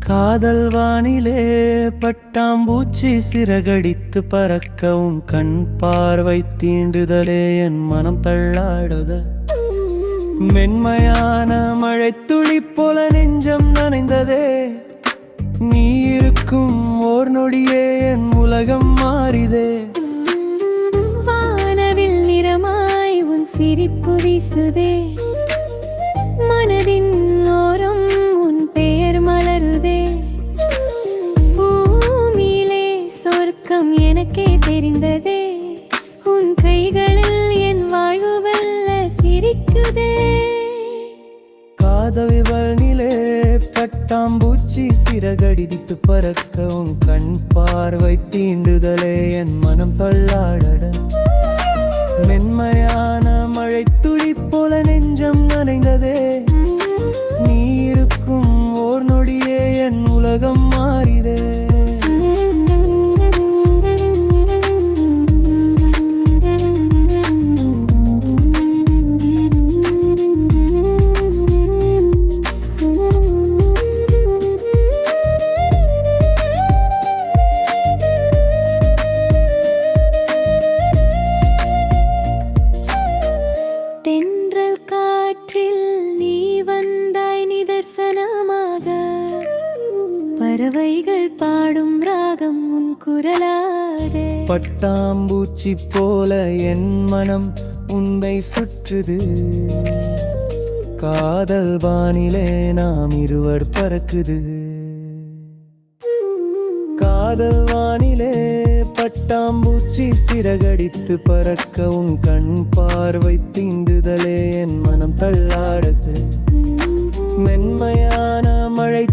காதல் வானிலே பட்டாம்பூச்சி சிறகடித்து பறக்கவும் கண் பார்வை தீண்டுதலே என் மனம் தள்ளாடுத. மென்மையான மழைத்துளி போல நெஞ்சம் நனைந்ததே. நீ இருக்கும் ஓர் நொடியே என் உலகம் மாறிதே. வானவில் நிறமாய் உன் சிரிப்பு வீசுதே. மனதின் ஓரம் உன் பெயர் மலருதே. பூமியிலே சொர்க்கம் எனக்கே தெரிந்ததே. உன் கைகளில் என் வாழ்வு வெல்ல சிரிக்குதே. காதல் வானிலே பட்டாம்பூச்சி சிறகடித்து பறக்கவும் கண் பார்வை தீண்டுதலே என் மனம் தள்ளாட. மென்மையான மழைத்துளி போல நெஞ்சம் நனைந்ததே. நீ இருக்கும் ஓர் நொடியே என் உலகம் மாறிதே. தென்றல் காற்றில் நீ வந்தாய் நிதர்சனமாக. பறவைகள் பாடும் ராகம் உன் குரலாக. பட்டாம்பூச்சி போல என் மனம் உன்னை சுற்றுது. காதல் வானிலே நாம் இருவர் பறக்குது. காதல் வானிலே பட்டாம்பூச்சி சிறகடித்து பறக்கவும் கண் பார்வை தீண்டுதலே என் மனம் தள்ளாடுது. மென்மையான மழை